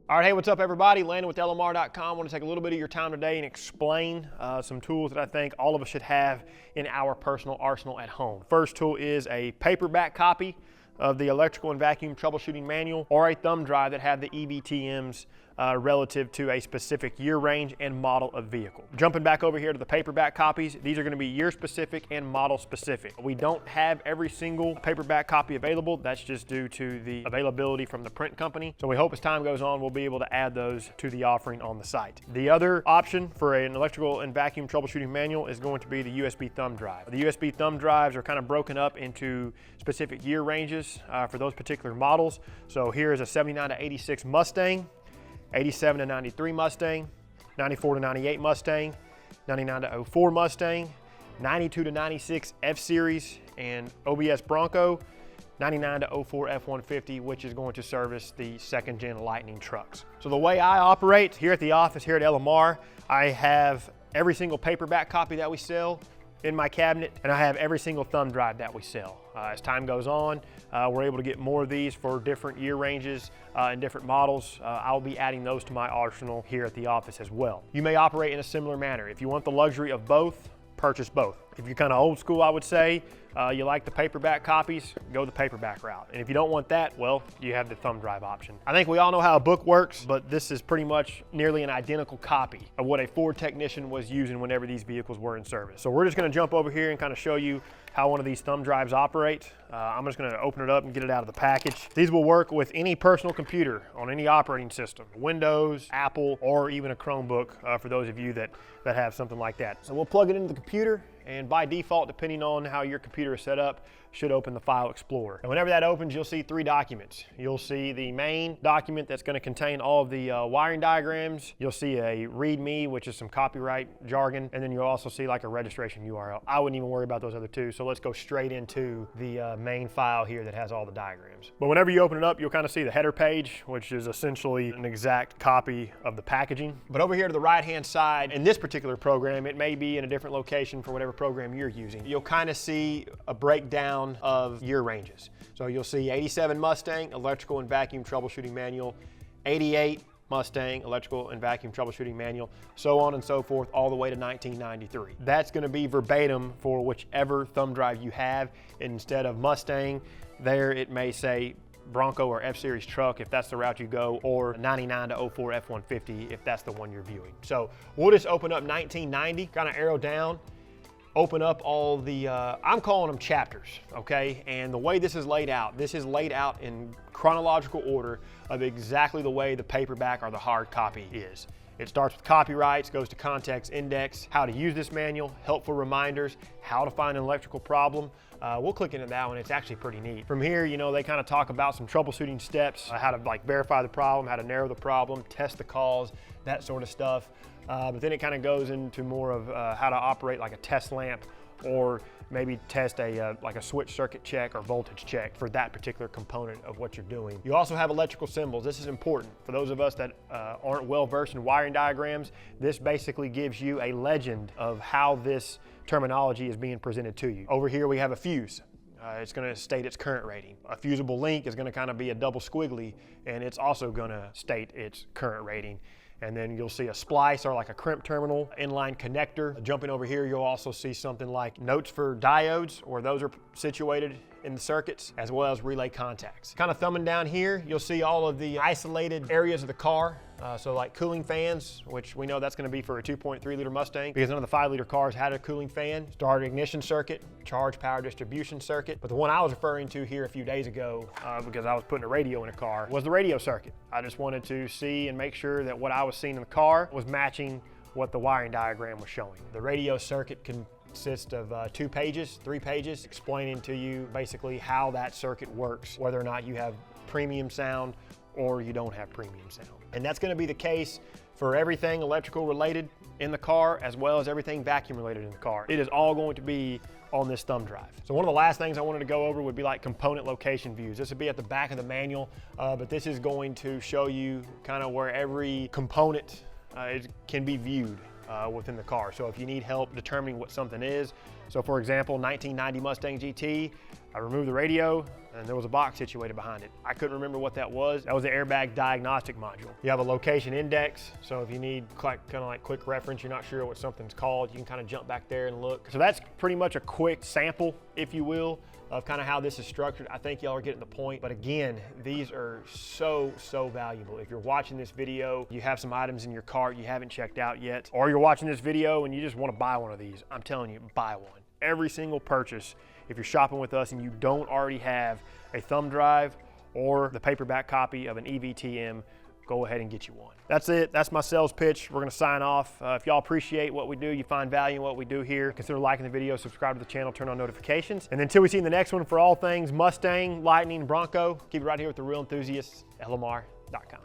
All right, hey, what's up everybody? Landon with LMR.com. I want to take a little bit of your time today and explain some tools that I think all of us should have in our personal arsenal at home. First tool is a paperback copy of the electrical and vacuum troubleshooting manual, or a thumb drive that have the EBTMs relative to a specific year range and model of vehicle. Jumping back over here to the paperback copies, these are going to be year specific and model specific. We don't have every single paperback copy available. That's just due to the availability from the print company. So we hope as time goes on, we'll be able to add those to the offering on the site. The other option for an electrical and vacuum troubleshooting manual is going to be the USB thumb drive. The USB thumb drives are kind of broken up into specific year ranges for those particular models. So here is a 79 to 86 Mustang, 87 to 93 Mustang, 94 to 98 Mustang, 99 to 04 Mustang, 92 to 96 F-Series, and OBS Bronco, 99 to 04 F-150, which is going to service the second gen Lightning trucks. So the way I operate here at the office here at LMR, I have every single paperback copy that we sell in my cabinet, and I have every single thumb drive that we sell. As time goes on, we're able to get more of these for different year ranges and different models. I'll be adding those to my arsenal here at the office as well. You may operate in a similar manner. If you want the luxury of both, purchase both. If you're kind of old school, I would say, you like the paperback copies, go the paperback route. And if you don't want that, well, you have the thumb drive option. I think we all know how a book works, but this is pretty much nearly an identical copy of what a Ford technician was using whenever these vehicles were in service. So we're just gonna jump over here and kind of show you how one of these thumb drives operate. I'm just gonna open it up and get it out of the package. These will work with any personal computer on any operating system, Windows, Apple, or even a Chromebook for those of you that have something like that. So we'll plug it into the computer, and by default, depending on how your computer is set up, should open the File Explorer. And whenever that opens, you'll see three documents. You'll see the main document that's going to contain all of the wiring diagrams. You'll see a README, which is some copyright jargon, and then you'll also see like a registration URL. I wouldn't even worry about those other two, so let's go straight into the main file here that has all the diagrams. But whenever you open it up, you'll kind of see the header page, which is essentially an exact copy of the packaging. But over here to the right-hand side, in this particular program, it may be in a different location for whatever program you're using. You'll kind of see a breakdown of year ranges. So you'll see 87 Mustang, electrical and vacuum troubleshooting manual, 88 Mustang, electrical and vacuum troubleshooting manual, so on and so forth, all the way to 1993. That's going to be verbatim for whichever thumb drive you have. Instead of Mustang, there it may say Bronco or F-Series truck if that's the route you go, or 99 to 04 F-150 if that's the one you're viewing. So we'll just open up 1990, kind of arrow down, open up all the, I'm calling them chapters, okay? And the way this is laid out in chronological order of exactly the way the paperback or the hard copy is. It starts with copyrights, goes to context index, how to use this manual, helpful reminders, how to find an electrical problem. We'll click into that one. It's actually pretty neat. From here, you know, they kind of talk about some troubleshooting steps, how to like verify the problem, how to narrow the problem, test the cause, that sort of stuff. But then it kind of goes into more of how to operate like a test lamp, or maybe test like a switch circuit check or voltage check for that particular component of what you're doing. You also have electrical symbols. This is important. For those of us that aren't well versed in wiring diagrams, this basically gives you a legend of how this terminology is being presented to you. Over here we have a fuse. It's going to state its current rating. A fusible link is going to kind of be a double squiggly, and it's also going to state its current rating. And then you'll see a splice or like a crimp terminal, inline connector. Jumping over here, you'll also see something like notes for diodes, or those are situated in the circuits, as well as relay contacts. Kind of thumbing down here, you'll see all of the isolated areas of the car. So like cooling fans, which we know that's going to be for a 2.3 liter Mustang, because none of the 5 liter cars had a cooling fan. Starter ignition circuit, charge power distribution circuit. But the one I was referring to here a few days ago, because I was putting a radio in a car, was the radio circuit. I just wanted to see and make sure that what I was seeing in the car was matching what the wiring diagram was showing. The radio circuit consists of 2 pages, 3 pages, explaining to you basically how that circuit works, whether or not you have premium sound or you don't have premium sound. And that's going to be the case for everything electrical related in the car, as well as everything vacuum related in the car. It is all going to be on this thumb drive. So one of the last things I wanted to go over would be like component location views. This would be at the back of the manual, but this is going to show you kind of where every component can be viewed within the car. So if you need help determining what something is, so for example, 1990 Mustang GT, I removed the radio, and there was a box situated behind it. I couldn't remember what that was. That was the airbag diagnostic module. You have a location index, so if you need kind of like quick reference, you're not sure what something's called, you can kind of jump back there and look. So that's pretty much a quick sample, if you will, of kind of how this is structured. I think y'all are getting the point. But again, these are so valuable. If you're watching this video, you have some items in your cart you haven't checked out yet, or you're watching this video and you just want to buy one of these, I'm telling you, buy one. Every single purchase, if you're shopping with us and you don't already have a thumb drive or the paperback copy of an EVTM, go ahead and get you one. That's it. That's my sales pitch. We're going to sign off. If y'all appreciate what we do, you find value in what we do here, consider liking the video, subscribe to the channel, turn on notifications. And until we see you in the next one, for all things Mustang, Lightning, Bronco, keep it right here with the real enthusiasts, LMR.com.